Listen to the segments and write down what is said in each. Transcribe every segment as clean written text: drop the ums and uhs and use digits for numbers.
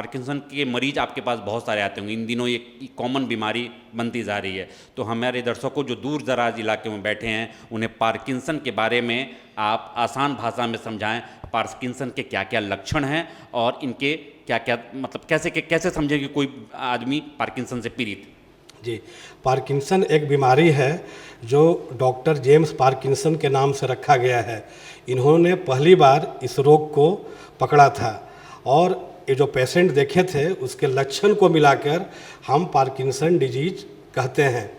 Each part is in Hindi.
पार्किंसन के मरीज आपके पास बहुत सारे आते होंगे, इन दिनों ये कॉमन बीमारी बनती जा रही है, तो हमारे दर्शकों जो दूर दराज इलाके में बैठे हैं उन्हें पार्किंसन के बारे में आप आसान भाषा में समझाएं, पार्किंसन के क्या क्या लक्षण हैं और इनके क्या क्या मतलब कैसे समझें कि कोई आदमी पार्किंसन से पीड़ित। जी, पार्किंसन एक बीमारी है जो डॉक्टर जेम्स पार्किंसन के नाम से रखा गया है। इन्होंने पहली बार इस रोग को पकड़ा था और ये जो पेशेंट देखे थे उसके लक्षण को मिलाकर हम पार्किंसन डिजीज कहते हैं।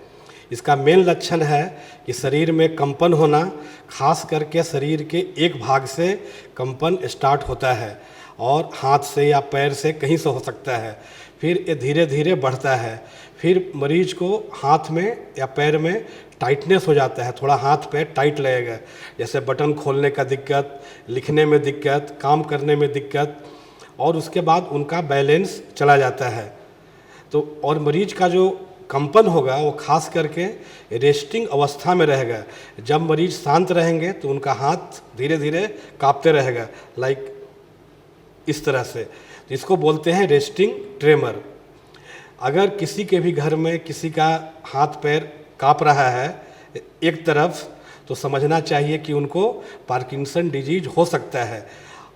इसका मेन लक्षण है कि शरीर में कंपन होना, खास करके शरीर के एक भाग से कंपन स्टार्ट होता है और हाथ से या पैर से कहीं से हो सकता है, फिर ये धीरे धीरे बढ़ता है, फिर मरीज को हाथ में या पैर में टाइटनेस हो जाता है, थोड़ा हाथ पैर टाइट लगेगा, जैसे बटन खोलने का दिक्कत, लिखने में दिक्कत, काम करने में दिक्कत, और उसके बाद उनका बैलेंस चला जाता है। तो और मरीज का जो कंपन होगा वो खास करके रेस्टिंग अवस्था में रहेगा। जब मरीज शांत रहेंगे तो उनका हाथ धीरे धीरे कांपते रहेगा, लाइक इस तरह से, तो इसको बोलते हैं रेस्टिंग ट्रेमर। अगर किसी के भी घर में किसी का हाथ पैर काँप रहा है एक तरफ, तो समझना चाहिए कि उनको पार्किंसन डिजीज हो सकता है।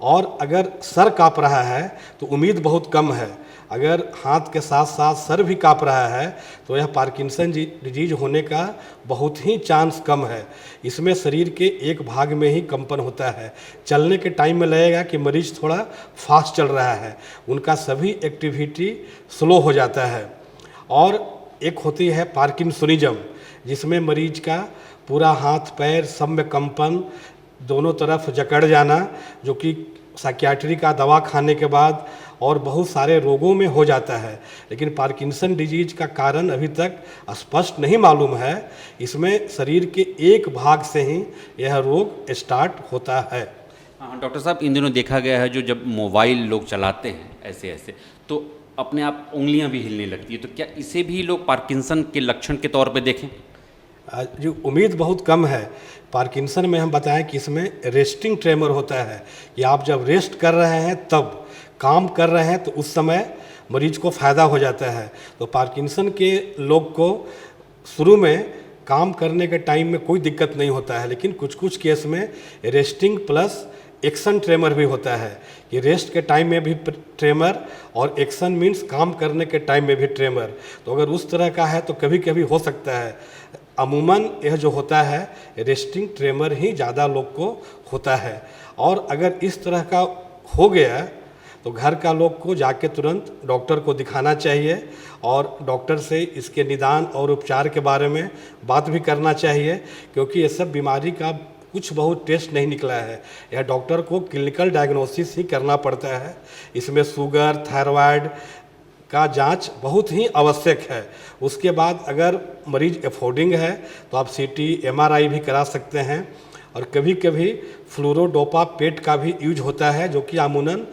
और अगर सर काँप रहा है तो उम्मीद बहुत कम है, अगर हाथ के साथ साथ सर भी काँप रहा है तो यह पार्किंसन डिजीज होने का बहुत ही चांस कम है। इसमें शरीर के एक भाग में ही कंपन होता है। चलने के टाइम में लगेगा कि मरीज थोड़ा फास्ट चल रहा है, उनका सभी एक्टिविटी स्लो हो जाता है। और एक होती है पार्किंसोनिज्म, जिसमें मरीज का पूरा हाथ पैर सब में कंपन, दोनों तरफ जकड़ जाना, जो कि साइकियाट्री का दवा खाने के बाद और बहुत सारे रोगों में हो जाता है। लेकिन पार्किंसन डिजीज का कारण अभी तक स्पष्ट नहीं मालूम है। इसमें शरीर के एक भाग से ही यह रोग स्टार्ट होता है। हाँ डॉक्टर साहब, इन दिनों देखा गया है जो जब मोबाइल लोग चलाते हैं ऐसे ऐसे तो अपने आप उंगलियां भी हिलने लगती है, तो क्या इसे भी लोग पार्किंसन के लक्षण के तौर पे देखें? जो उम्मीद बहुत कम है। पार्किंसन में हम बताएं कि इसमें रेस्टिंग ट्रेमर होता है कि आप जब रेस्ट कर रहे हैं तब, काम कर रहे हैं तो उस समय मरीज को फ़ायदा हो जाता है। तो पार्किंसन के लोग को शुरू में काम करने के टाइम में कोई दिक्कत नहीं होता है, लेकिन कुछ कुछ केस में रेस्टिंग प्लस एक्शन ट्रेमर भी होता है कि रेस्ट के टाइम में भी ट्रेमर और एक्शन मीन्स काम करने के टाइम में भी ट्रेमर। तो अगर उस तरह का है तो कभी कभी हो सकता है। अमूमन यह जो होता है रेस्टिंग ट्रेमर ही ज़्यादा लोग को होता है। और अगर इस तरह का हो गया तो घर का लोग को जाके तुरंत डॉक्टर को दिखाना चाहिए और डॉक्टर से इसके निदान और उपचार के बारे में बात भी करना चाहिए, क्योंकि ये सब बीमारी का कुछ बहुत टेस्ट नहीं निकला है। यह डॉक्टर को क्लिनिकल डायग्नोसिस ही करना पड़ता है। इसमें शुगर, थायराइड का जांच बहुत ही आवश्यक है। उसके बाद अगर मरीज एफोर्डिंग है तो आप सीटी, एमआरआई भी करा सकते हैं। और कभी कभी फ्लोरोडोपा पेट का भी यूज होता है, जो कि अमूमन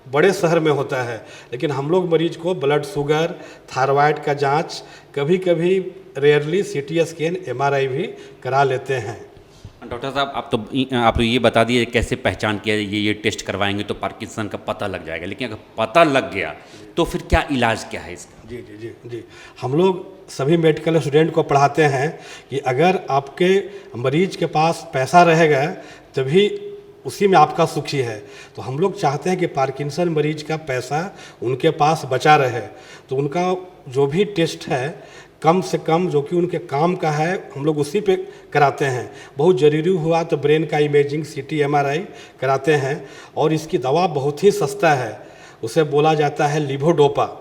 बड़े शहर में होता है। लेकिन हम लोग मरीज को ब्लड शुगर, थायराइड का जांच, कभी कभी रेयरली सीटी स्कैन, एमआरआई भी करा लेते हैं। डॉक्टर साहब, आप तो ये बता दिए कैसे पहचान किया, ये टेस्ट करवाएंगे तो पार्किंसन का पता लग जाएगा, लेकिन अगर पता लग गया तो फिर क्या इलाज क्या है इसका? जी जी जी जी, हम लोग सभी मेडिकल स्टूडेंट को पढ़ाते हैं कि अगर आपके मरीज के पास पैसा रहेगा तभी उसी में आपका सुखी है। तो हम लोग चाहते हैं कि पार्किंसन मरीज का पैसा उनके पास बचा रहे, तो उनका जो भी टेस्ट है कम से कम जो कि उनके काम का है हम लोग उसी पे कराते हैं। बहुत ज़रूरी हुआ तो ब्रेन का इमेजिंग, सीटी, एमआरआई कराते हैं। और इसकी दवा बहुत ही सस्ता है, उसे बोला जाता है लीवोडोपा,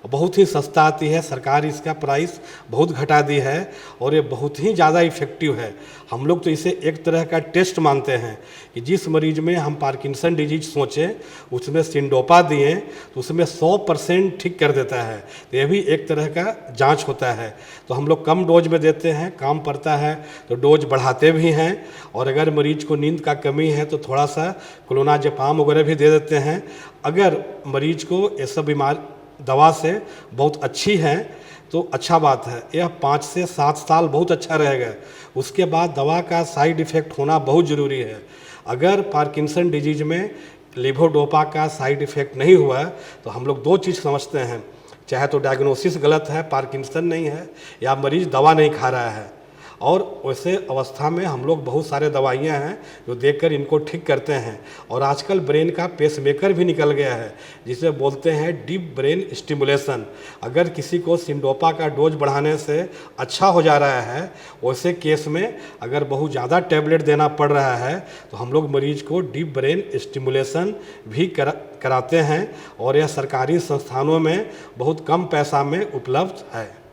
बहुत ही सस्ता आती है। सरकार इसका प्राइस बहुत घटा दी है और ये बहुत ही ज़्यादा इफ़ेक्टिव है। हम लोग तो इसे एक तरह का टेस्ट मानते हैं कि जिस मरीज में हम पार्किंसन डिजीज सोचें उसमें सिंडोपा दिए तो उसमें 100% ठीक कर देता है। तो ये भी एक तरह का जांच होता है। तो हम लोग कम डोज में देते हैं, काम पड़ता है तो डोज बढ़ाते भी हैं। और अगर मरीज को नींद का कमी है तो थोड़ा सा क्लोनाजेपाम वगैरह भी दे देते हैं। अगर मरीज को ये सब बीमारी दवा से बहुत अच्छी है तो अच्छा बात है। यह 5 से 7 साल बहुत अच्छा रहेगा। उसके बाद दवा का साइड इफ़ेक्ट होना बहुत ज़रूरी है। अगर पार्किंसन डिजीज में लेवोडोपा का साइड इफ़ेक्ट नहीं हुआ है, तो हम लोग दो चीज़ समझते हैं, चाहे तो डायग्नोसिस गलत है, पार्किंसन नहीं है, या मरीज़ दवा नहीं खा रहा है। और वैसे अवस्था में हम लोग बहुत सारे दवाइयाँ हैं जो देकर इनको ठीक करते हैं। और आजकल ब्रेन का पेसमेकर भी निकल गया है, जिसे बोलते हैं डीप ब्रेन स्टिमुलेशन। अगर किसी को सिंडोपा का डोज बढ़ाने से अच्छा हो जा रहा है, वैसे केस में अगर बहुत ज़्यादा टैबलेट देना पड़ रहा है, तो हम लोग मरीज को डीप ब्रेन स्टिमुलेशन भी कराते हैं। और यह सरकारी संस्थानों में बहुत कम पैसा में उपलब्ध है।